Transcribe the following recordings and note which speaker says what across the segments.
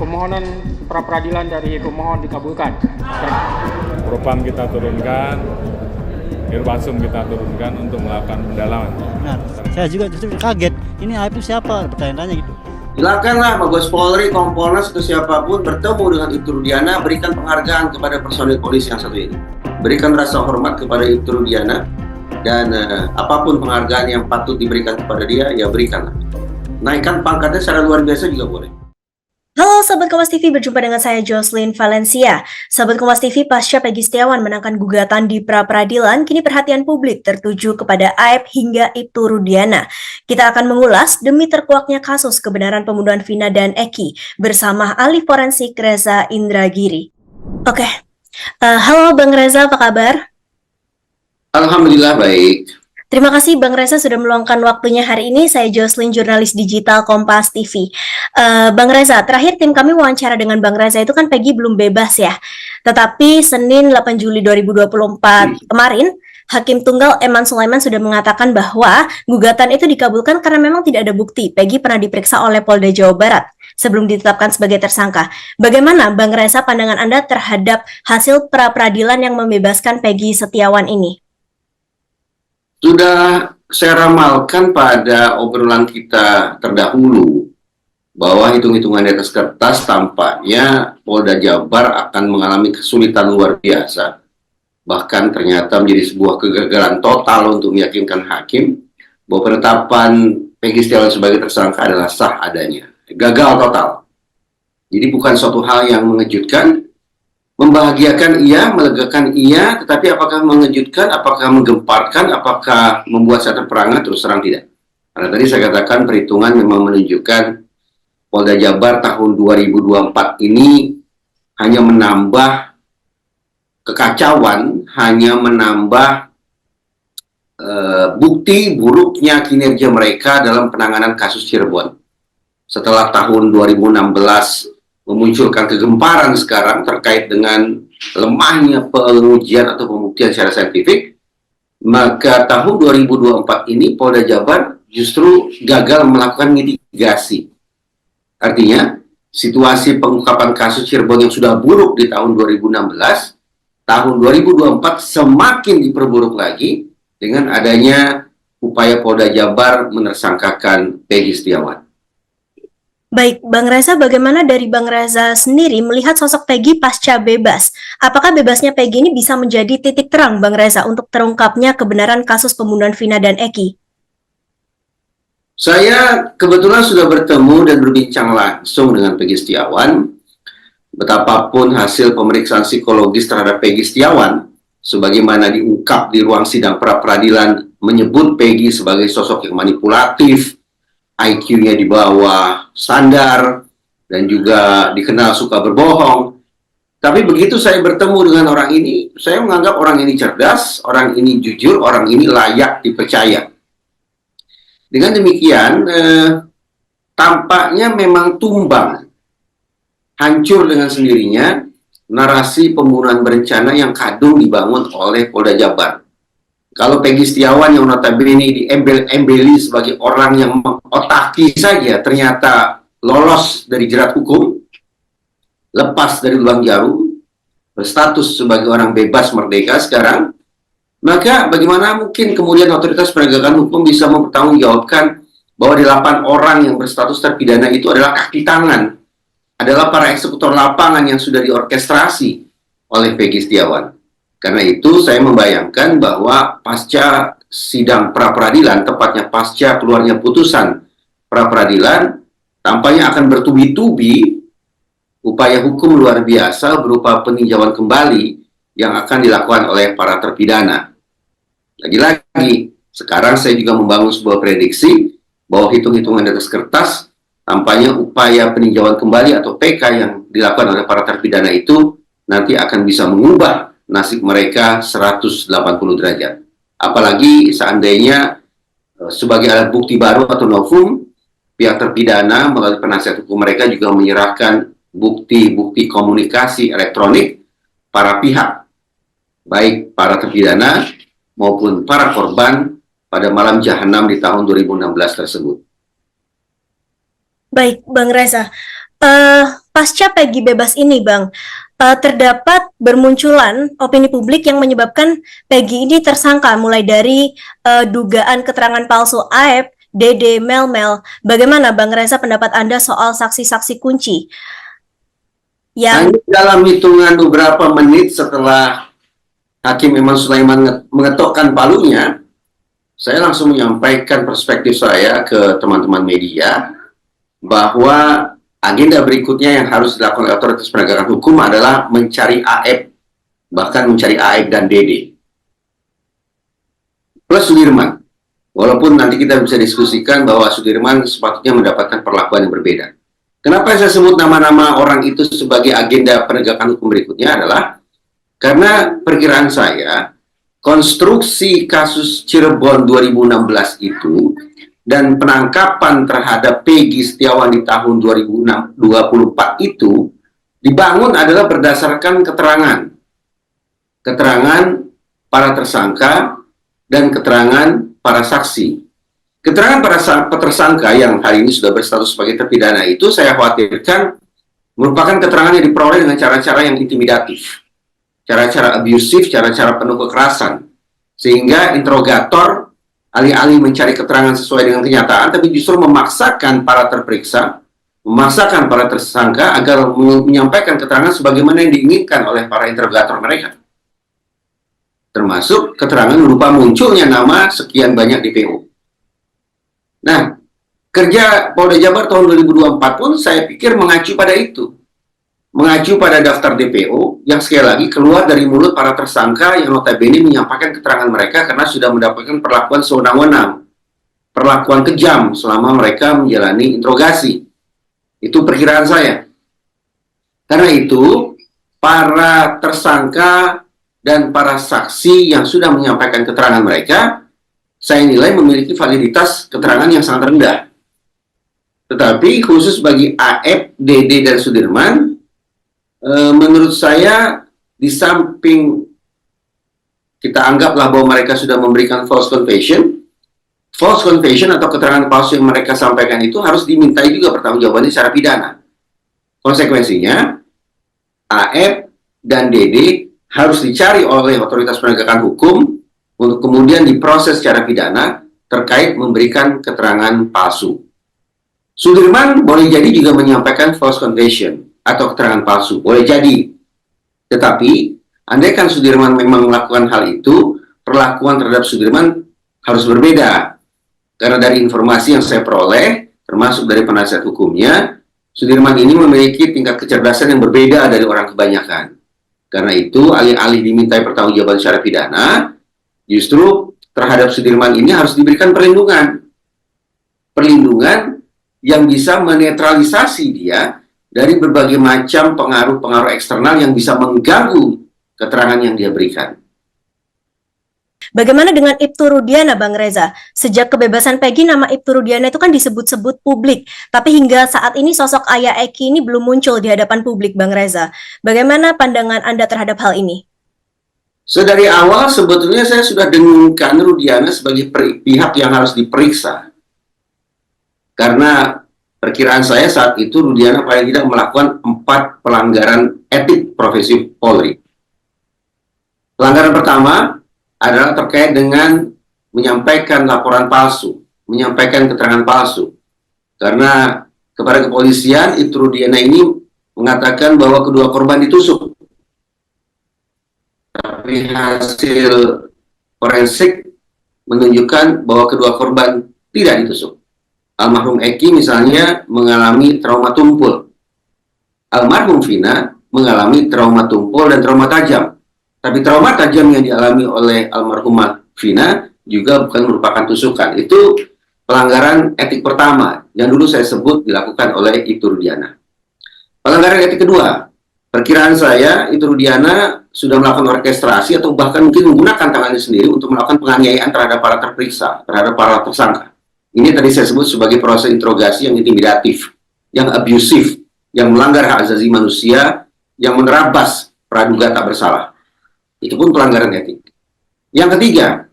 Speaker 1: Permohonan pra-peradilan dari pemohon dikabulkan.
Speaker 2: Propam kita turunkan, Irwasum kita turunkan untuk melakukan pendalaman.
Speaker 3: Benar. Saya juga justru kaget. Ini AIP itu siapa? Bertanya-tanya gitu.
Speaker 4: Silakanlah Mabes Polri, Kompolnas, atau siapapun bertemu dengan Ibtu Rudiana, berikan penghargaan kepada personil polisi yang satu ini. Berikan rasa hormat kepada Ibtu Rudiana, dan apapun penghargaan yang patut diberikan kepada dia, ya berikanlah. Naikkan pangkatnya secara luar biasa juga boleh.
Speaker 5: Halo Sobat Kompas TV, berjumpa dengan saya Jocelyn Valencia. Sobat Kompas TV, pasca Peggy Setiawan menangkan gugatan di pra-peradilan, kini perhatian publik tertuju kepada AIP hingga Ibtu Rudiana. Kita akan mengulas demi terkuaknya kasus kebenaran pembunuhan Vina dan Eki bersama ahli forensik Reza Indragiri. Oke, halo Bang Reza, apa kabar?
Speaker 4: Alhamdulillah baik.
Speaker 5: Terima kasih Bang Reza sudah meluangkan waktunya hari ini. Saya Jocelyn, jurnalis digital Kompas TV. Bang Reza, terakhir tim kami wawancara dengan Bang Reza itu kan Peggy belum bebas ya. Tetapi Senin 8 Juli 2024 kemarin, Hakim Tunggal Eman Sulaiman sudah mengatakan bahwa gugatan itu dikabulkan karena memang tidak ada bukti. Peggy pernah diperiksa oleh Polda Jawa Barat sebelum ditetapkan sebagai tersangka. Bagaimana Bang Reza pandangan Anda terhadap hasil pra-peradilan yang membebaskan Peggy Setiawan ini?
Speaker 4: Sudah saya ramalkan pada obrolan kita terdahulu bahwa hitung-hitungan di atas kertas tampaknya Polda Jabar akan mengalami kesulitan luar biasa. Bahkan ternyata menjadi sebuah kegagalan total untuk meyakinkan hakim bahwa penetapan Peggy Setiawan sebagai tersangka adalah sah adanya. Gagal total. Jadi bukan suatu hal yang mengejutkan. Membahagiakan iya, melegakan iya, tetapi apakah mengejutkan, apakah menggemparkan, apakah membuat saya terperangah, terus terang tidak. Karena tadi saya katakan perhitungan memang menunjukkan Polda Jabar tahun 2024 ini hanya menambah kekacauan, hanya menambah bukti buruknya kinerja mereka dalam penanganan kasus Cirebon. Setelah tahun 2016 memunculkan kegemparan sekarang terkait dengan lemahnya pengujian atau pembuktian secara saintifik, maka tahun 2024 ini Polda Jabar justru gagal melakukan mitigasi. Artinya, situasi pengungkapan kasus Cirebon yang sudah buruk di tahun 2016, tahun 2024 semakin diperburuk lagi dengan adanya upaya Polda Jabar menersangkakan Peggy Setiawan.
Speaker 5: Baik, Bang Reza, bagaimana dari Bang Reza sendiri melihat sosok Peggy pasca bebas? Apakah bebasnya Peggy ini bisa menjadi titik terang, Bang Reza, untuk terungkapnya kebenaran kasus pembunuhan Vina dan Eki?
Speaker 4: Saya kebetulan sudah bertemu dan berbincang langsung dengan Peggy Setiawan. Betapapun hasil pemeriksaan psikologis terhadap Peggy Setiawan, sebagaimana diungkap di ruang sidang pra-peradilan, menyebut Peggy sebagai sosok yang manipulatif, IQ-nya di bawah standar, dan juga dikenal suka berbohong. Tapi begitu saya bertemu dengan orang ini, saya menganggap orang ini cerdas, orang ini jujur, orang ini layak dipercaya. Dengan demikian, tampaknya memang tumbang, hancur dengan sendirinya narasi pembunuhan berencana yang kadung dibangun oleh Polda Jabar. Kalau Peggy Setiawan yang notabene diembel-embeli sebagai orang yang mengotaki saja ternyata lolos dari jerat hukum, lepas dari lubang jarum, berstatus sebagai orang bebas merdeka sekarang, maka bagaimana mungkin kemudian otoritas penegakan hukum bisa mempertanggungjawabkan bahwa 8 orang yang berstatus terpidana itu adalah kaki tangan, adalah para eksekutor lapangan yang sudah diorkestrasi oleh Peggy Setiawan. Karena itu saya membayangkan bahwa pasca sidang pra-peradilan, tepatnya pasca keluarnya putusan pra-peradilan, tampaknya akan bertubi-tubi upaya hukum luar biasa berupa peninjauan kembali yang akan dilakukan oleh para terpidana. Lagi-lagi, sekarang saya juga membangun sebuah prediksi bahwa hitung-hitungan di atas kertas, tampaknya upaya peninjauan kembali atau PK yang dilakukan oleh para terpidana itu nanti akan bisa mengubah nasib mereka 180 derajat. Apalagi seandainya sebagai alat bukti baru atau novum, pihak terpidana melalui penasihat hukum mereka juga menyerahkan bukti-bukti komunikasi elektronik para pihak, baik para terpidana maupun para korban pada malam jahanam di tahun 2016 tersebut.
Speaker 5: Baik, Bang Reza. pasca Peggy bebas ini, Bang, terdapat bermunculan opini publik yang menyebabkan Peggy ini tersangka, mulai dari dugaan keterangan palsu Aep, Dede, Mel. Bagaimana Bang Reza pendapat Anda soal saksi-saksi kunci yang
Speaker 4: dalam hitungan beberapa menit setelah Hakim Iman Sulaiman mengetokkan palunya, saya langsung menyampaikan perspektif saya ke teman-teman media bahwa agenda berikutnya yang harus dilakukan oleh otoritas penegakan hukum adalah mencari Aep, bahkan mencari Aep dan Dede plus Sudirman. Walaupun nanti kita bisa diskusikan bahwa Sudirman sepatutnya mendapatkan perlakuan yang berbeda. Kenapa saya sebut nama-nama orang itu sebagai agenda penegakan hukum berikutnya adalah karena perkiraan saya, konstruksi kasus Cirebon 2016 itu dan penangkapan terhadap Peggy Setiawan di tahun 2024 itu dibangun adalah berdasarkan keterangan para tersangka dan keterangan para saksi. Keterangan para tersangka yang hari ini sudah berstatus sebagai terpidana itu saya khawatirkan merupakan keterangan yang diperoleh dengan cara-cara yang intimidatif, cara-cara abusif, cara-cara penuh kekerasan, sehingga interrogator alih-alih mencari keterangan sesuai dengan kenyataan, tapi justru memaksakan para terperiksa, memaksakan para tersangka agar menyampaikan keterangan sebagaimana yang diinginkan oleh para interrogator mereka. Termasuk keterangan berupa munculnya nama sekian banyak DPO. Nah, kerja Polda Jabar tahun 2024 pun saya pikir mengacu pada itu. Mengacu pada daftar DPO yang sekali lagi keluar dari mulut para tersangka yang notabene menyampaikan keterangan mereka karena sudah mendapatkan perlakuan sewenang-wenang, perlakuan kejam selama mereka menjalani interogasi. Itu perkiraan saya. Karena itu, para tersangka dan para saksi yang sudah menyampaikan keterangan mereka, saya nilai memiliki validitas keterangan yang sangat rendah. Tetapi khusus bagi Aep, Dede, dan Sudirman, menurut saya di samping kita anggaplah bahwa mereka sudah memberikan false confession atau keterangan palsu yang mereka sampaikan itu harus dimintai juga pertanggungjawabannya secara pidana. Konsekuensinya, Aep dan Dede harus dicari oleh otoritas penegakan hukum untuk kemudian diproses secara pidana terkait memberikan keterangan palsu. Sudirman boleh jadi juga menyampaikan false confession atau keterangan palsu, boleh jadi. Tetapi, andaikan Sudirman memang melakukan hal itu, perlakuan terhadap Sudirman harus berbeda. Karena dari informasi yang saya peroleh, termasuk dari penasihat hukumnya, Sudirman ini memiliki tingkat kecerdasan yang berbeda dari orang kebanyakan. Karena itu, alih-alih dimintai pertanggungjawaban secara pidana, justru terhadap Sudirman ini harus diberikan perlindungan. Perlindungan yang bisa menetralisasi dia dari berbagai macam pengaruh-pengaruh eksternal yang bisa mengganggu keterangan yang dia berikan.
Speaker 5: Bagaimana dengan Ibtu Rudiana, Bang Reza? Sejak kebebasan Peggy, nama Ibtu Rudiana itu kan disebut-sebut publik. Tapi hingga saat ini sosok Ayah Eki ini belum muncul di hadapan publik, Bang Reza. Bagaimana pandangan Anda terhadap hal ini?
Speaker 4: Dari awal sebetulnya saya sudah dengungkan Rudiana sebagai pihak yang harus diperiksa. Karena perkiraan saya saat itu Rudiana paling tidak melakukan 4 pelanggaran etik profesi Polri. Pelanggaran pertama adalah terkait dengan menyampaikan laporan palsu, menyampaikan keterangan palsu. Karena kepada kepolisian, Ibtu Rudiana ini mengatakan bahwa kedua korban ditusuk. Tapi hasil forensik menunjukkan bahwa kedua korban tidak ditusuk. Almarhum Eki misalnya mengalami trauma tumpul. Almarhum Vina mengalami trauma tumpul dan trauma tajam. Tapi trauma tajam yang dialami oleh almarhumah Vina juga bukan merupakan tusukan. Itu pelanggaran etik pertama yang dulu saya sebut dilakukan oleh Ibtu Rudiana. Pelanggaran etik kedua, perkiraan saya Ibtu Rudiana sudah melakukan orkestrasi atau bahkan mungkin menggunakan tangannya sendiri untuk melakukan penganiayaan terhadap para terperiksa, terhadap para tersangka. Ini tadi saya sebut sebagai proses interogasi yang intimidatif, yang abusif, yang melanggar hak asasi manusia, yang menerabas praduga tak bersalah. Itu pun pelanggaran etik. Yang ketiga,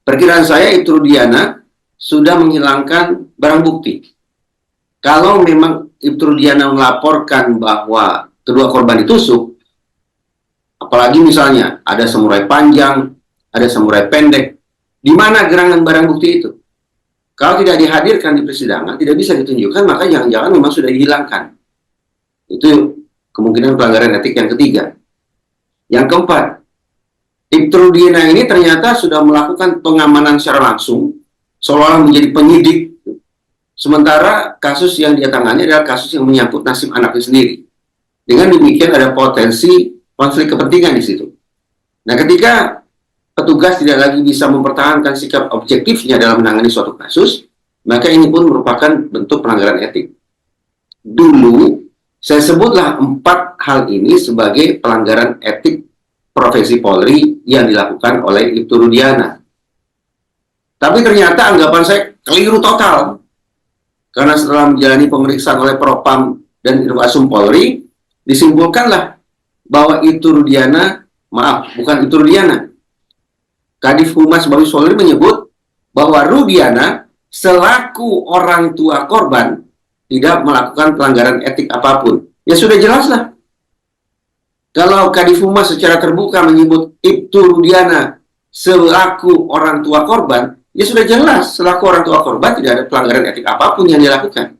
Speaker 4: perkiraan saya Ibtu Rudiana sudah menghilangkan barang bukti. Kalau memang Ibtu Rudiana melaporkan bahwa kedua korban ditusuk, apalagi misalnya ada samurai panjang, ada samurai pendek, di mana gerangan barang bukti itu? Kalau tidak dihadirkan di persidangan, tidak bisa ditunjukkan, maka jangan-jangan memang sudah dihilangkan. Itu kemungkinan pelanggaran etik yang ketiga. Yang keempat, Ibtu Rudiana ini ternyata sudah melakukan pengamanan secara langsung, seolah-olah menjadi penyidik. Sementara kasus yang dia tangani adalah kasus yang menyangkut nasib anaknya sendiri. Dengan demikian ada potensi konflik kepentingan di situ. Nah, ketika petugas tidak lagi bisa mempertahankan sikap objektifnya dalam menangani suatu kasus, maka ini pun merupakan bentuk pelanggaran etik. Dulu, saya sebutlah 4 hal ini sebagai pelanggaran etik profesi Polri yang dilakukan oleh Ibtu Rudiana. Tapi ternyata anggapan saya keliru total. Karena setelah menjalani pemeriksaan oleh Propam dan Irwasum Polri, disimpulkanlah bahwa Ibtu Rudiana, bukan Ibtu Rudiana, Kadif Humas Mabes Polri menyebut bahwa Rudiana selaku orang tua korban tidak melakukan pelanggaran etik apapun. Ya sudah jelaslah. Kalau Kadif Humas secara terbuka menyebut Ibtu Rudiana selaku orang tua korban, ya sudah jelas selaku orang tua korban tidak ada pelanggaran etik apapun yang dilakukan.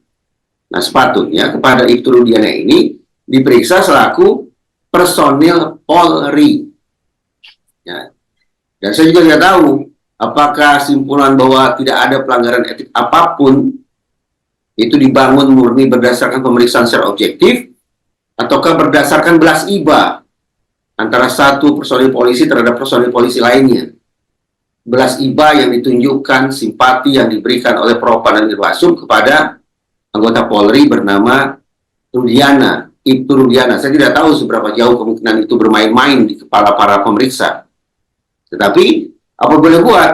Speaker 4: Nah, sepatutnya kepada Ibtu Rudiana ini diperiksa selaku personil Polri. Ya. Dan saya juga tidak tahu apakah simpulan bahwa tidak ada pelanggaran etik apapun itu dibangun murni berdasarkan pemeriksaan secara objektif ataukah berdasarkan belas iba antara satu personil polisi terhadap personil polisi lainnya. Belas iba yang ditunjukkan, simpati yang diberikan oleh Propam dan Irwasum kepada anggota Polri bernama Rudiana, Ibtu Rudiana. Saya tidak tahu seberapa jauh kemungkinan itu bermain-main di kepala para pemeriksa. Tetapi, apa boleh buat?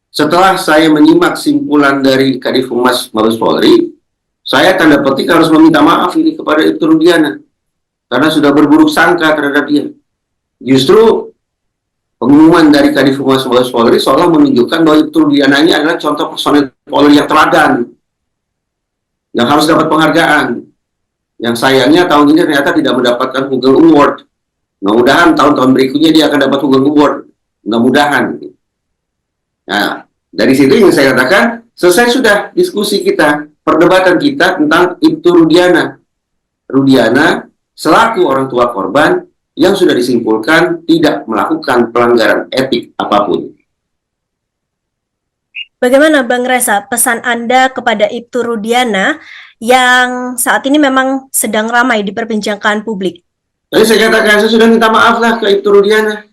Speaker 4: Setelah saya menyimak simpulan dari Kadif Humas Mabes Polri, saya tanda petik harus meminta maaf ini kepada Ibtu Rudiana. Karena sudah berburuk sangka terhadap dia. Justru, pengumuman dari Kadif Humas Mabes Polri seolah menunjukkan bahwa Ibtu Rudiana ini adalah contoh personil Polri yang teladan, yang harus dapat penghargaan. Yang sayangnya tahun ini ternyata tidak mendapatkan Google Award. Mudah-mudahan tahun-tahun berikutnya dia akan dapat Google Award. Mudah-mudahan. Nah, dari situ yang saya katakan, selesai sudah diskusi kita, perdebatan kita tentang Ibtu Rudiana. Rudiana selaku orang tua korban yang sudah disimpulkan tidak melakukan pelanggaran etik apapun.
Speaker 5: Bagaimana Bang Reza, pesan Anda kepada Ibtu Rudiana yang saat ini memang sedang ramai diperbincangkan publik?
Speaker 4: Jadi saya katakan, saya sudah minta maaf lah ke Ibtu Rudiana.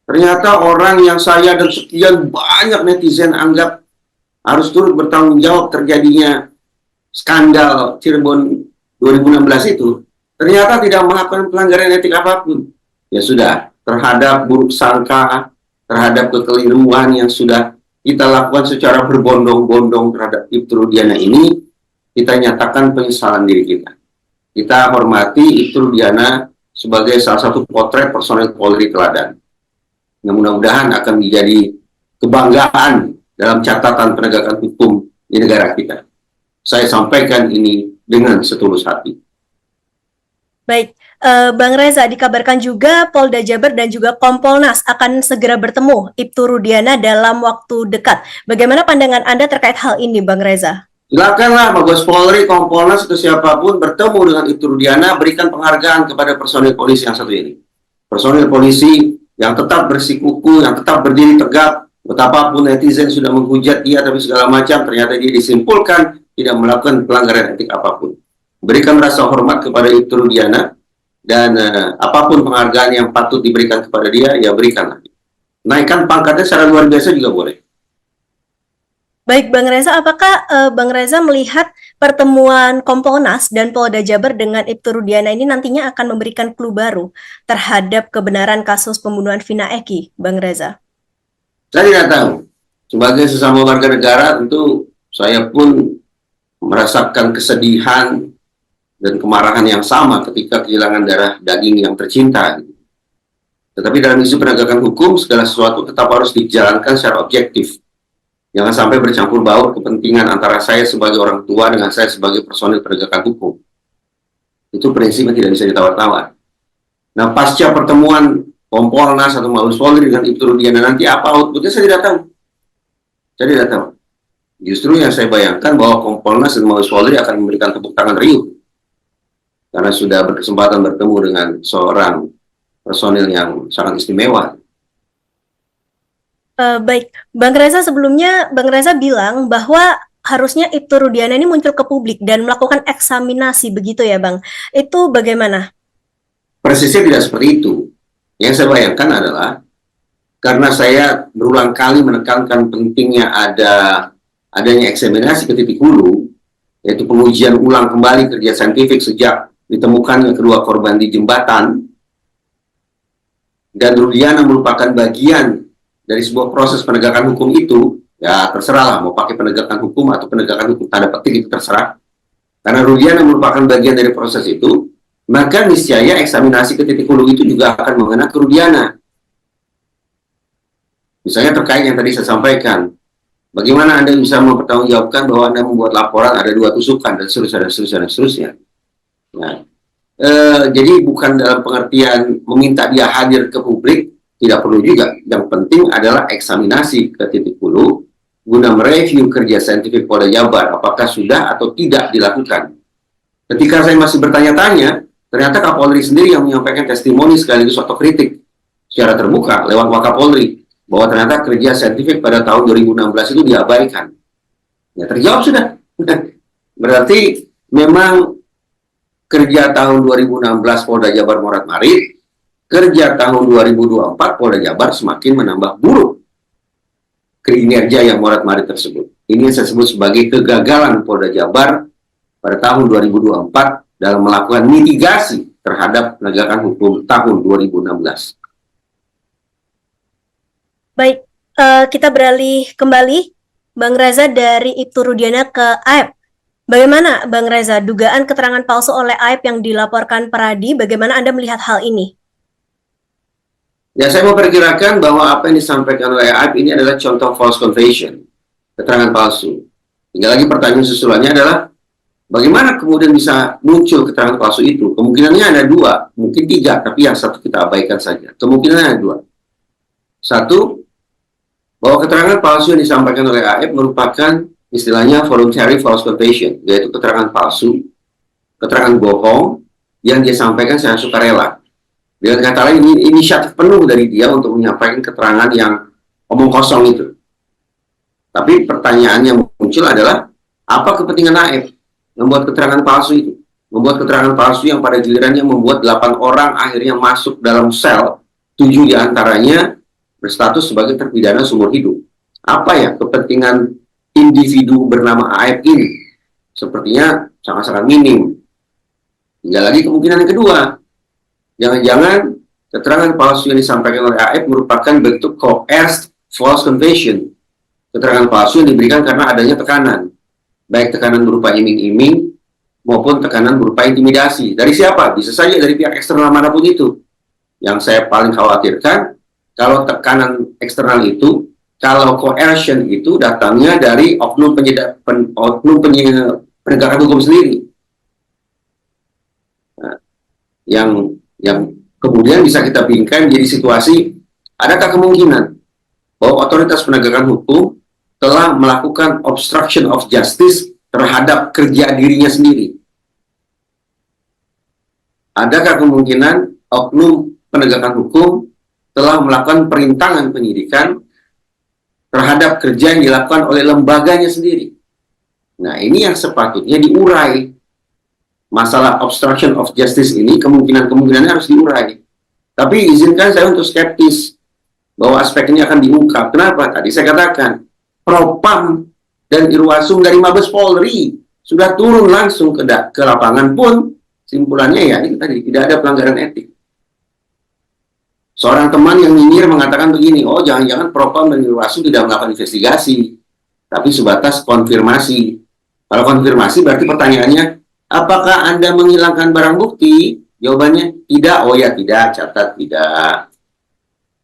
Speaker 4: Ternyata orang yang saya dan sekian banyak netizen anggap harus turut bertanggung jawab terjadinya skandal Cirebon 2016 itu, ternyata tidak melakukan pelanggaran etik apapun. Ya sudah, terhadap buruk sangka, terhadap kekeliruan yang sudah kita lakukan secara berbondong-bondong terhadap Ibtu Rudiana ini, kita nyatakan penyesalan diri kita. Kita hormati Ibtu Rudiana sebagai salah satu potret personel Polri teladan. Yang mudah-mudahan akan menjadi kebanggaan dalam catatan penegakan hukum di negara kita. Saya sampaikan ini dengan setulus hati.
Speaker 5: Baik, Bang Reza, dikabarkan juga Polda Jabar dan juga Kompolnas akan segera bertemu Ibtu Rudiana dalam waktu dekat. Bagaimana pandangan Anda terkait hal ini, Bang Reza?
Speaker 4: Silakanlah Mabes Polri, Kompolnas, atau siapapun bertemu dengan Ibtu Rudiana, berikan penghargaan kepada personil polisi yang satu ini. Personil polisi yang tetap bersikukuh, yang tetap berdiri tegak, betapapun netizen sudah menghujat dia, tapi segala macam, ternyata dia disimpulkan tidak melakukan pelanggaran etik apapun. Berikan rasa hormat kepada Ibtu Rudiana, dan apapun penghargaan yang patut diberikan kepada dia, ya berikanlah. Naikkan pangkatnya secara luar biasa juga boleh.
Speaker 5: Baik, Bang Reza, apakah Bang Reza melihat pertemuan Kompolnas dan Polda Jabar dengan Ibtu Rudiana ini nantinya akan memberikan clue baru terhadap kebenaran kasus pembunuhan Vina Eki, Bang Reza?
Speaker 4: Saya tidak tahu. Sebagai sesama warga negara, tentu saya pun merasakan kesedihan dan kemarahan yang sama ketika kehilangan darah daging yang tercinta. Tetapi dalam isu penegakan hukum, segala sesuatu tetap harus dijalankan secara objektif. Jangan sampai bercampur baur kepentingan antara saya sebagai orang tua dengan saya sebagai personil penegakan hukum. Itu prinsipnya tidak bisa ditawar-tawar. Nah, pasca pertemuan Kompolnas atau Mabes Polri dengan Ibtu Rudiana nanti apa outputnya saya tidak tahu. Saya tidak tahu. Justru yang saya bayangkan bahwa Kompolnas dan Mabes Polri akan memberikan tepuk tangan riuh karena sudah berkesempatan bertemu dengan seorang personil yang sangat istimewa.
Speaker 5: Baik, Bang Reza, sebelumnya Bang Reza bilang bahwa harusnya Ibtu Rudiana ini muncul ke publik dan melakukan eksaminasi, begitu ya Bang? Itu bagaimana?
Speaker 4: Persisnya tidak seperti itu. Yang saya bayangkan adalah karena saya berulang kali menekankan pentingnya adanya eksaminasi ke titik hulu, yaitu pengujian ulang kembali kerja saintifik sejak ditemukannya kedua korban di jembatan, dan Rudiana merupakan bagian dari sebuah proses penegakan hukum itu, ya terserah lah mau pakai penegakan hukum atau penegakan hukum tanda petik itu terserah. Karena Rudiana merupakan bagian dari proses itu, maka niscaya eksaminasi ke titik hulu itu juga akan mengena ke Rudiana. Misalnya terkait yang tadi saya sampaikan, bagaimana Anda bisa mempertanggungjawabkan bahwa Anda membuat laporan ada 2 tusukan dan seterusnya dan seterusnya dan seterusnya. Nah, jadi bukan dalam pengertian meminta dia hadir ke publik, tidak perlu juga. Yang penting adalah eksaminasi ke titik hulu guna mereview kerja saintifik Polda Jabar apakah sudah atau tidak dilakukan. Ketika saya masih bertanya-tanya, ternyata Kapolri sendiri yang menyampaikan testimoni sekaligus otokritik secara terbuka lewat Wakapolri bahwa ternyata kerja saintifik pada tahun 2016 itu diabaikan. Ya terjawab sudah. Berarti memang kerja tahun 2016 Polda Jabar morat-marit, kerja tahun 2024 Polda Jabar semakin menambah buruk kinerja yang morat-marit tersebut. Ini yang saya sebut sebagai kegagalan Polda Jabar pada tahun 2024 dalam melakukan mitigasi terhadap penegakan hukum tahun 2016.
Speaker 5: Baik, kita beralih kembali, Bang Reza, dari Ibtu Rudiana ke AEP. Bagaimana Bang Reza, dugaan keterangan palsu oleh AEP yang dilaporkan Peradi, bagaimana Anda melihat hal ini?
Speaker 4: Ya, saya memperkirakan bahwa apa yang disampaikan oleh AEP ini adalah contoh false confession, keterangan palsu. Tinggal lagi pertanyaan susulannya adalah, bagaimana kemudian bisa muncul keterangan palsu itu? Kemungkinannya ada 2, mungkin 3, tapi yang satu kita abaikan saja. Kemungkinannya ada 2. Satu, bahwa keterangan palsu yang disampaikan oleh AEP merupakan istilahnya voluntary false confession, yaitu keterangan palsu, keterangan bohong yang dia sampaikan secara sukarela. Dengan kata lain, ini inisiatif penuh dari dia untuk menyampaikan keterangan yang omong kosong itu. Tapi pertanyaan yang muncul adalah, apa kepentingan AEP membuat keterangan palsu itu? Membuat keterangan palsu yang pada gilirannya membuat 8 orang akhirnya masuk dalam sel, 7 diantaranya berstatus sebagai terpidana seumur hidup. Apa ya kepentingan individu bernama AEP ini? Sepertinya sangat-sangat minim. Tinggal lagi kemungkinan yang kedua. Jangan-jangan keterangan palsu yang disampaikan oleh AEP merupakan bentuk coerced false confession. Keterangan palsu yang diberikan karena adanya tekanan. Baik tekanan berupa iming-iming maupun tekanan berupa intimidasi. Dari siapa? Bisa saja dari pihak eksternal manapun itu. Yang saya paling khawatirkan, kalau tekanan eksternal itu, kalau coercion itu datangnya dari oknum penegakan hukum sendiri. Nah, yang kemudian bisa kita bingkai menjadi situasi, adakah kemungkinan bahwa otoritas penegakan hukum telah melakukan obstruction of justice terhadap kerja dirinya sendiri? Adakah kemungkinan oknum penegakan hukum telah melakukan perintangan penyidikan terhadap kerja yang dilakukan oleh lembaganya sendiri? Nah, ini yang sepatutnya diurai. Masalah obstruction of justice ini kemungkinan-kemungkinannya harus diurai. Tapi izinkan saya untuk skeptis bahwa aspek ini akan diungkap. Kenapa? Tadi saya katakan, Propam dan Irwasum dari Mabes Polri sudah turun langsung ke lapangan pun, simpulannya ya ini tadi, tidak ada pelanggaran etik. Seorang teman yang nyinyir mengatakan begini, oh jangan-jangan Propam dan Irwasum tidak melakukan investigasi, tapi sebatas konfirmasi. Kalau konfirmasi berarti pertanyaannya, apakah Anda menghilangkan barang bukti? Jawabannya tidak. Oh ya tidak, catat tidak.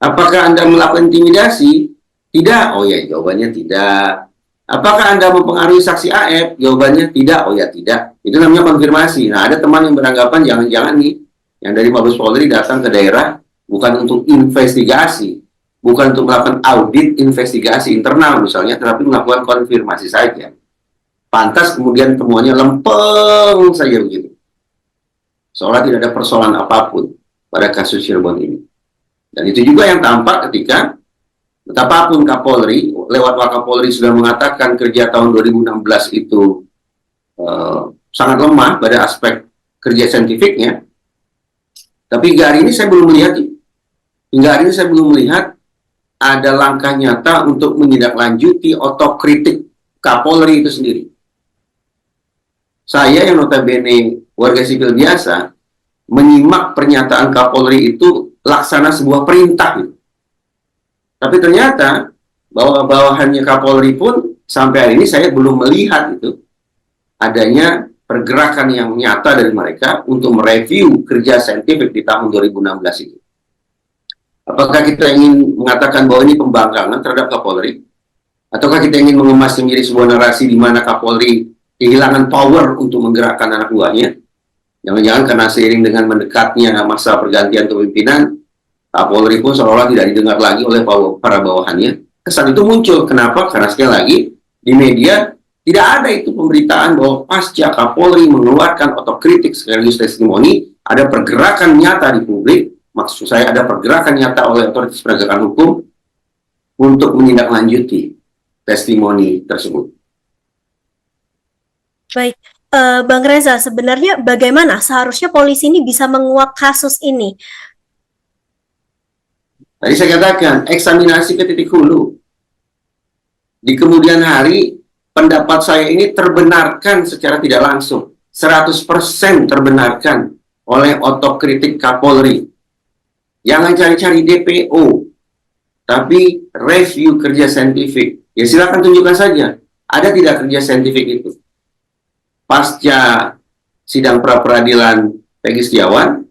Speaker 4: Apakah Anda melakukan intimidasi? Tidak. Oh ya, jawabannya tidak. Apakah Anda mempengaruhi saksi AF? Jawabannya tidak. Oh ya, tidak. Itu namanya konfirmasi. Nah, ada teman yang beranggapan jangan-jangan nih, yang dari Mabes Polri datang ke daerah bukan untuk investigasi, bukan untuk melakukan audit investigasi internal misalnya, tetapi melakukan konfirmasi saja. Pantas kemudian temuannya lempeng saja begitu. Seolah tidak ada persoalan apapun pada kasus Cirebon ini. Dan itu juga yang tampak ketika betapapun Kapolri, lewat Wakapolri sudah mengatakan kerja tahun 2016 itu sangat lemah pada aspek kerja saintifiknya. Tapi hingga hari ini saya belum melihat ada langkah nyata untuk menindaklanjuti otokritik Kapolri itu sendiri. Saya yang notabene warga sipil biasa menyimak pernyataan Kapolri itu laksana sebuah perintah. Tapi ternyata bawahannya Kapolri pun sampai hari ini saya belum melihat itu adanya pergerakan yang nyata dari mereka untuk mereview kerja saintifik di tahun 2016 itu. Apakah kita ingin mengatakan bahwa ini pembangkangan terhadap Kapolri? Ataukah kita ingin mengemas menjadi sebuah narasi di mana Kapolri kehilangan power untuk menggerakkan anak buahnya? Jangan-jangan karena seiring dengan mendekatnya masa pergantian kepemimpinan, Kapolri pun seolah-olah tidak didengar lagi oleh para bawahannya. Kesan itu muncul. Kenapa? Karena sekali lagi, di media tidak ada itu pemberitaan bahwa pasca Kapolri mengeluarkan otokritik sekaligus testimoni, ada pergerakan nyata di publik, maksud saya ada pergerakan nyata oleh otoritas penegakan hukum untuk menindaklanjuti testimoni tersebut.
Speaker 5: Baik, Bang Reza, sebenarnya bagaimana seharusnya polisi ini bisa menguak kasus ini?
Speaker 4: Tadi saya katakan, eksaminasi ke titik hulu. Di kemudian hari, pendapat saya ini terbenarkan secara tidak langsung. 100% terbenarkan oleh otokritik Kapolri. Jangan cari-cari DPO, tapi review kerja saintifik. Ya silakan tunjukkan saja, ada tidak kerja saintifik itu? Pasca sidang pra-peradilan Peggy Setiawan,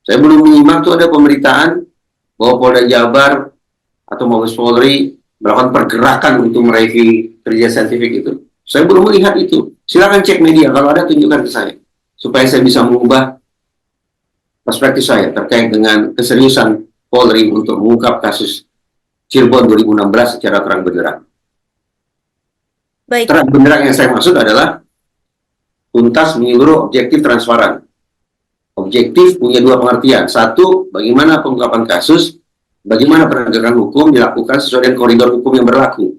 Speaker 4: saya belum menyimak tuh ada pemberitaan bahwa Polda Jabar atau Mabes Polri melakukan pergerakan untuk mereview kerja saintifik itu. Saya belum melihat itu. Silakan cek media, kalau ada tunjukkan ke saya, supaya saya bisa mengubah perspektif saya terkait dengan keseriusan Polri untuk mengungkap kasus Cirebon 2016 secara terang benderang.
Speaker 5: Baik.
Speaker 4: Terang benderang yang saya maksud adalah tuntas, menyeluruh, objektif, transparan. Objektif punya dua pengertian. Satu, bagaimana pengungkapan kasus, bagaimana penegakan hukum dilakukan sesuai dengan koridor hukum yang berlaku.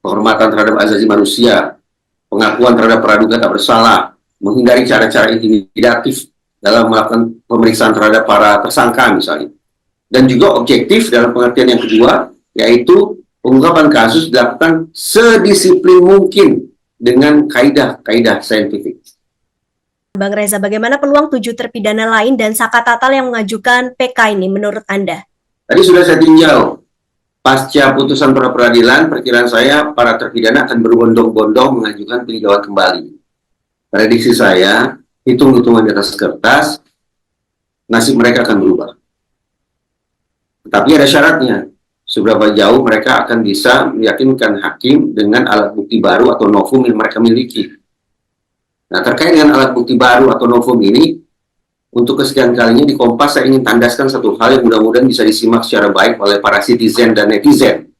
Speaker 4: Penghormatan terhadap asasi manusia, pengakuan terhadap praduga tak bersalah, menghindari cara-cara intimidatif dalam melakukan pemeriksaan terhadap para tersangka misalnya. Dan juga objektif dalam pengertian yang kedua, yaitu pengungkapan kasus dilakukan sedisiplin mungkin dengan kaidah-kaidah saintifik.
Speaker 5: Bang Reza, bagaimana peluang 7 terpidana lain dan Saka Tatal yang mengajukan PK ini menurut Anda?
Speaker 4: Tadi sudah saya tinjau. Pasca putusan pra-peradilan, perkiraan saya para terpidana akan berbondong-bondong mengajukan peninjauan kembali. Prediksi saya, hitung-hitungan di atas kertas, nasib mereka akan berubah. Tapi ada syaratnya. Seberapa jauh mereka akan bisa meyakinkan hakim dengan alat bukti baru atau novum yang mereka miliki. Nah, terkait dengan alat bukti baru atau novum ini, untuk kesekian kalinya di Kompas saya ingin tandaskan satu hal yang mudah-mudahan bisa disimak secara baik oleh para citizen dan netizen.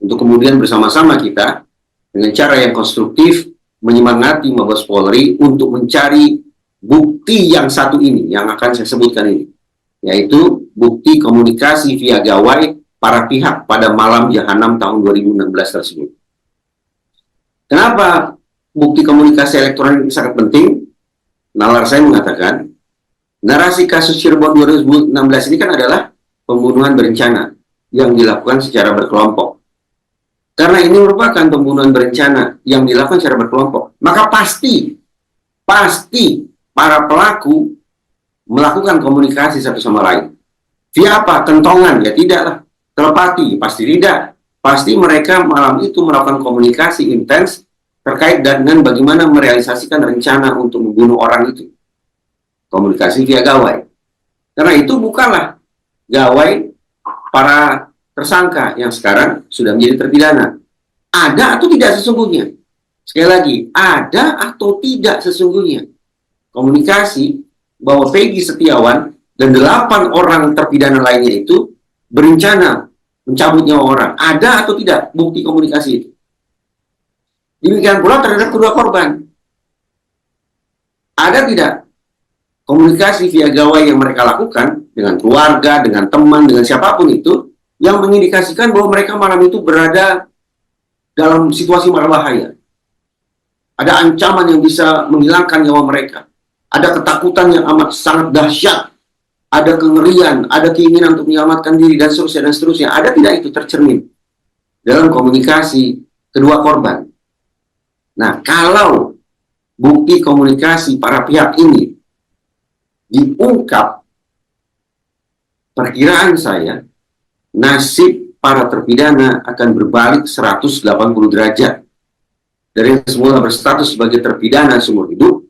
Speaker 4: Untuk kemudian bersama-sama kita, dengan cara yang konstruktif, menyemangati Mabes Polri untuk mencari bukti yang satu ini, yang akan saya sebutkan ini. Yaitu bukti komunikasi via gawai para pihak pada malam Jahanam tahun 2016 tersebut. Kenapa bukti komunikasi elektronik sangat penting? Nalar saya mengatakan, narasi kasus Cirebon 2016 ini kan adalah pembunuhan berencana yang dilakukan secara berkelompok. Karena ini merupakan pembunuhan berencana yang dilakukan secara berkelompok, maka pasti para pelaku melakukan komunikasi satu sama lain. Via apa? Kentongan? Ya tidaklah. Telepati? Pasti tidak. Pasti mereka malam itu melakukan komunikasi intens terkait dengan bagaimana merealisasikan rencana untuk membunuh orang itu. Komunikasi via gawai. Karena itu bukanlah gawai para tersangka yang sekarang sudah menjadi terpidana. Ada atau tidak sesungguhnya? Sekali lagi, ada atau tidak sesungguhnya komunikasi bahwa Peggy Setiawan dan 8 orang terpidana lainnya itu berencana mencabut nyawa orang. Ada atau tidak bukti komunikasi itu? Demikian pula terhadap kedua korban. Ada tidak komunikasi via gawai yang mereka lakukan dengan keluarga, dengan teman, dengan siapapun itu, yang mengindikasikan bahwa mereka malam itu berada dalam situasi berbahaya. Ada ancaman yang bisa menghilangkan nyawa mereka. Ada ketakutan yang amat sangat dahsyat. Ada kengerian, ada keinginan untuk menyelamatkan diri, dan seterusnya, dan seterusnya. Ada tidak itu tercermin dalam komunikasi kedua korban? Nah, kalau bukti komunikasi para pihak ini diungkap, perkiraan saya, nasib para terpidana akan berbalik 180 derajat. Dari yang semula berstatus sebagai terpidana seumur hidup,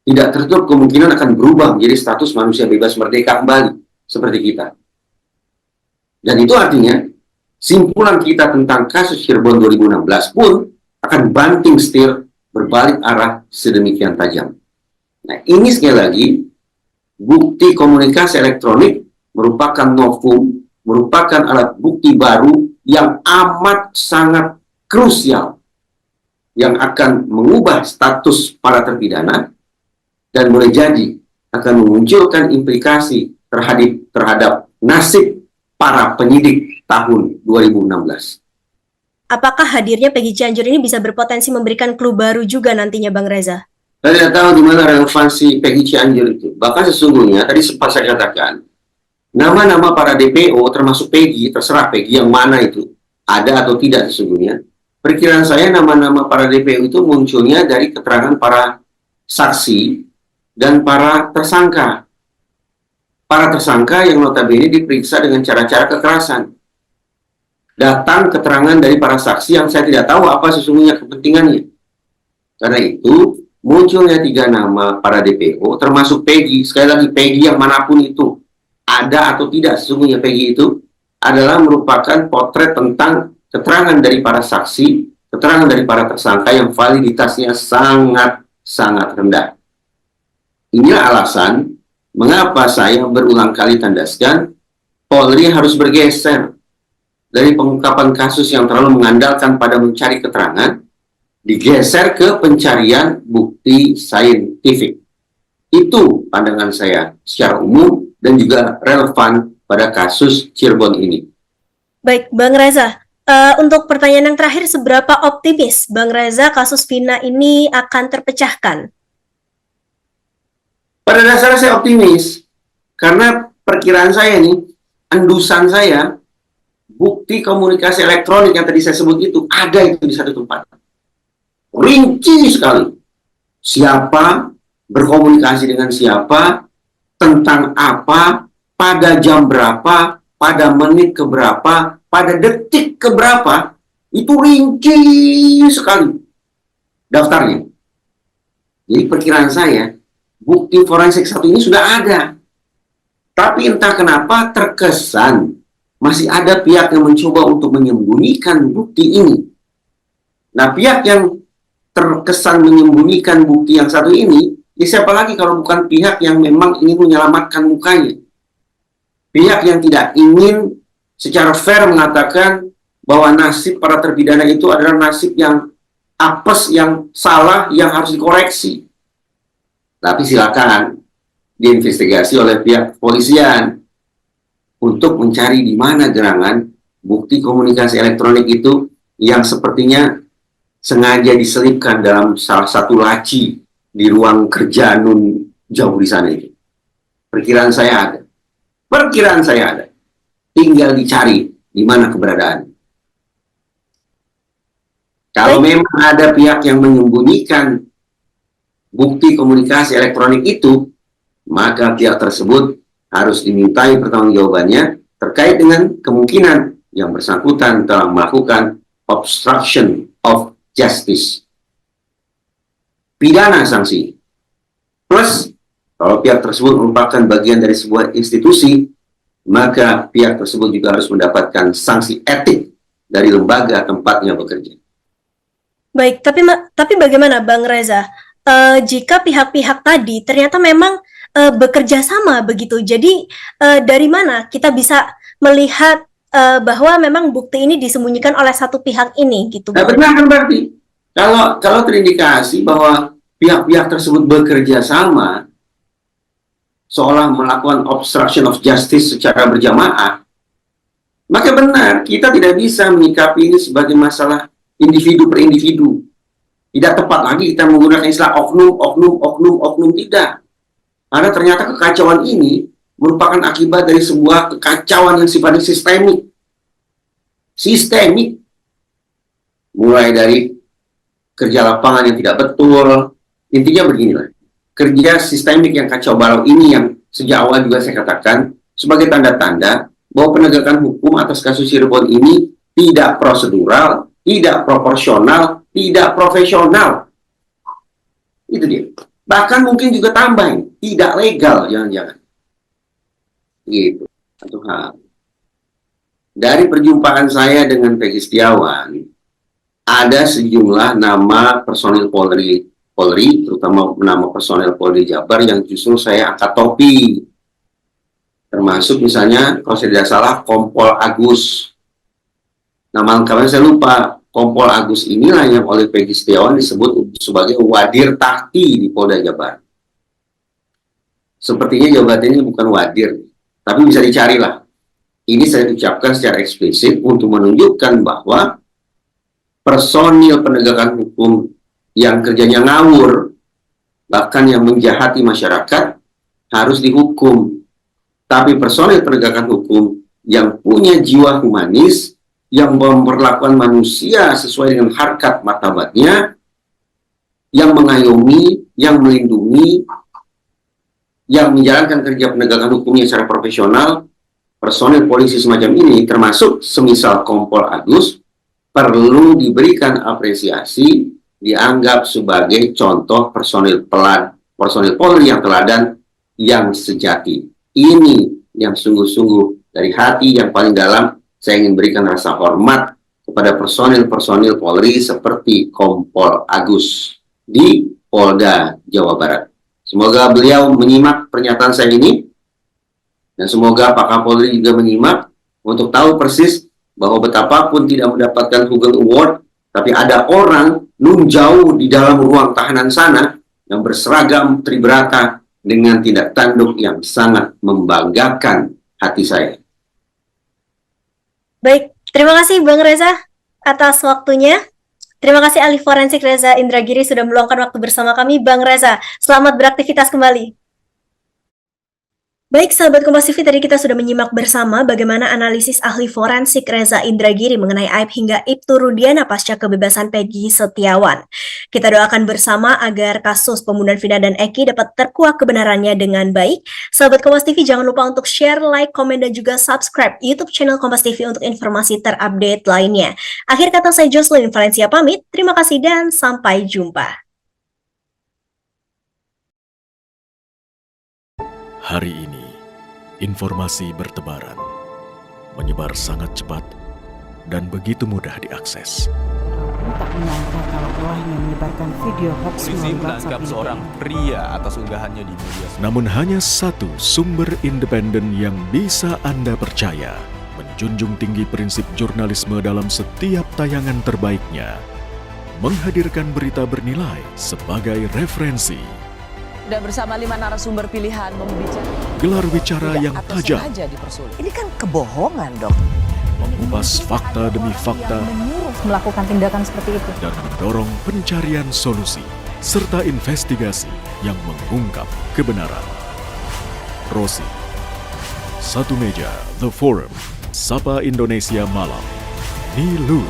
Speaker 4: tidak tertutup kemungkinan akan berubah menjadi status manusia bebas merdeka kembali, seperti kita. Dan itu artinya, simpulan kita tentang kasus Cirebon 2016 pun akan banting setir berbalik arah sedemikian tajam. Nah, ini sekali lagi, bukti komunikasi elektronik merupakan novum, merupakan alat bukti baru yang amat sangat krusial, yang akan mengubah status para terpidana, dan boleh jadi akan memunculkan implikasi terhadap nasib para penyidik tahun 2016.
Speaker 5: Apakah hadirnya Peggy Cianjur ini bisa berpotensi memberikan clue baru juga nantinya, Bang Reza?
Speaker 4: Saya tidak tahu di mana relevansi Peggy Cianjur itu. Bahkan sesungguhnya, tadi sempat saya katakan, nama-nama para DPO, termasuk Peggy, terserah Peggy yang mana itu, ada atau tidak sesungguhnya. Perkiraan saya nama-nama para DPO itu munculnya dari keterangan para saksi dan para tersangka. Para tersangka yang notabene diperiksa dengan cara-cara kekerasan. Datang keterangan dari para saksi yang saya tidak tahu apa sesungguhnya kepentingannya. Karena itu, munculnya 3 nama para DPO, termasuk Peggy. Sekali lagi, Peggy yang manapun itu, ada atau tidak sesungguhnya Peggy itu, adalah merupakan potret tentang keterangan dari para saksi, keterangan dari para tersangka yang validitasnya sangat-sangat rendah. Inilah alasan mengapa saya berulang kali tandaskan Polri harus bergeser dari pengungkapan kasus yang terlalu mengandalkan pada mencari keterangan, digeser ke pencarian bukti saintifik. Itu pandangan saya secara umum dan juga relevan pada kasus Cirebon ini.
Speaker 5: Baik, Bang Reza. Untuk pertanyaan yang terakhir, seberapa optimis Bang Reza kasus Vina ini akan terpecahkan?
Speaker 4: Pada dasarnya saya optimis, karena perkiraan saya nih, endusan saya, bukti komunikasi elektronik yang tadi saya sebut itu, ada itu di satu tempat. Rinci sekali. Siapa, berkomunikasi dengan siapa, tentang apa, pada jam berapa, pada menit keberapa, pada detik keberapa, itu rinci sekali daftarnya. Jadi perkiraan saya, bukti forensik satu ini sudah ada. Tapi entah kenapa terkesan masih ada pihak yang mencoba untuk menyembunyikan bukti ini. Nah, pihak yang terkesan menyembunyikan bukti yang satu ini, ya siapa lagi kalau bukan pihak yang memang ingin menyelamatkan mukanya. Pihak yang tidak ingin secara fair mengatakan bahwa nasib para terpidana itu adalah nasib yang apes, yang salah, yang harus dikoreksi. Tapi silakan diinvestigasi oleh pihak kepolisian untuk mencari di mana gerangan bukti komunikasi elektronik itu yang sepertinya sengaja diselipkan dalam salah satu laci di ruang kerja Nun jauh di sana itu. Perkiraan saya ada. Perkiraan saya ada. Tinggal dicari di mana keberadaan. Kalau memang ada pihak yang menyembunyikan bukti komunikasi elektronik itu, maka pihak tersebut harus dimintai pertanggungjawabannya terkait dengan kemungkinan yang bersangkutan telah melakukan obstruction of justice. Pidana sanksi. Plus, kalau pihak tersebut merupakan bagian dari sebuah institusi maka pihak tersebut juga harus mendapatkan sanksi etik dari lembaga tempatnya bekerja.
Speaker 5: Baik, tapi bagaimana Bang Reza? Jika pihak-pihak tadi ternyata memang bekerja sama begitu, jadi dari mana kita bisa melihat bahwa memang bukti ini disembunyikan oleh satu pihak ini gitu?
Speaker 4: Nah, benar kan berarti kalau terindikasi bahwa pihak-pihak tersebut bekerja sama seolah melakukan obstruction of justice secara berjamaah, maka benar kita tidak bisa menyikapi ini sebagai masalah individu per individu. Tidak tepat lagi kita menggunakan istilah oknum, tidak. Karena ternyata kekacauan ini merupakan akibat dari sebuah kekacauan yang sifatnya sistemik. Mulai dari kerja lapangan yang tidak betul. Intinya beginilah. Kerja sistemik yang kacau balau ini yang sejak awal juga saya katakan sebagai tanda-tanda bahwa penegakan hukum atas kasus Cirebon ini tidak prosedural, tidak proporsional, tidak profesional. Itu dia. Bahkan mungkin juga tambahin, tidak legal, jangan-jangan. Gitu. Satu hal. Dari perjumpaan saya dengan Peggy Setiawan, ada sejumlah nama personil Polri, terutama nama personil Polri Jabar yang justru saya angkat topi. Termasuk misalnya, kalau saya tidak salah, Kompol Agus. Nama lengkapnya saya lupa. Kompol Agus inilah yang oleh Peggy Setiawan disebut sebagai wadir tahti di Polda Jabar. Sepertinya jabatannya bukan wadir, tapi bisa dicarilah. Ini saya ucapkan secara eksplisit untuk menunjukkan bahwa personil penegakan hukum yang kerjanya ngawur, bahkan yang menjahati masyarakat, harus dihukum. Tapi personil penegakan hukum yang punya jiwa humanis, yang memperlakukan manusia sesuai dengan harkat martabatnya, yang mengayomi, yang melindungi, yang menjalankan kerja penegakan hukumnya secara profesional, personil polisi semacam ini, termasuk semisal Kompol Agus, perlu diberikan apresiasi, dianggap sebagai contoh personil Polri yang teladan, yang sejati. Ini yang sungguh-sungguh dari hati yang paling dalam, saya ingin berikan rasa hormat kepada personil-personil Polri seperti Kompol Agus di Polda Jawa Barat. Semoga beliau menyimak pernyataan saya ini, dan semoga Pak Kapolri juga menyimak untuk tahu persis bahwa betapapun tidak mendapatkan Google Award, tapi ada orang nun jauh di dalam ruang tahanan sana yang berseragam tribrata dengan tindak tanduk yang sangat membanggakan hati saya.
Speaker 5: Baik, terima kasih Bang Reza atas waktunya. Terima kasih ahli forensik Reza Indragiri sudah meluangkan waktu bersama kami. Bang Reza, selamat beraktivitas kembali. Baik, sahabat Kompas TV, tadi kita sudah menyimak bersama bagaimana analisis ahli forensik Reza Indragiri mengenai aib hingga Ibtu Rudiana pasca kebebasan Peggy Setiawan. Kita doakan bersama agar kasus pembunuhan Vina dan Eki dapat terkuak kebenarannya dengan baik. Sahabat Kompas TV, jangan lupa untuk share, like, komen, dan juga subscribe YouTube channel Kompas TV untuk informasi terupdate lainnya. Akhir kata saya Jocelyn Valencia pamit, terima kasih dan sampai jumpa.
Speaker 6: Hari ini, informasi bertebaran, menyebar sangat cepat dan begitu mudah diakses.
Speaker 7: Tak menyangka kalau ulahnya menyebarkan video hoax
Speaker 8: Polisi menangkap seorang pria atas unggahannya di media sosial.
Speaker 6: Namun hanya satu sumber independen yang bisa Anda percaya, menjunjung tinggi prinsip jurnalisme dalam setiap tayangan terbaiknya, menghadirkan berita bernilai sebagai referensi.
Speaker 9: Dan bersama 5 narasumber pilihan membicarakan
Speaker 6: Gelar bicara yang tajam,
Speaker 9: ini kan kebohongan, Dok.
Speaker 6: mengupas fakta demi fakta,
Speaker 7: menyuruh melakukan tindakan seperti itu.
Speaker 6: dan mendorong pencarian solusi serta investigasi yang mengungkap kebenaran. Rosi, Satu Meja, The Forum, Sapa Indonesia Malam, Nilu,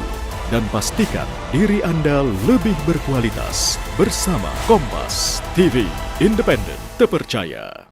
Speaker 6: dan pastikan diri Anda lebih berkualitas bersama Kompas TV, independen, terpercaya.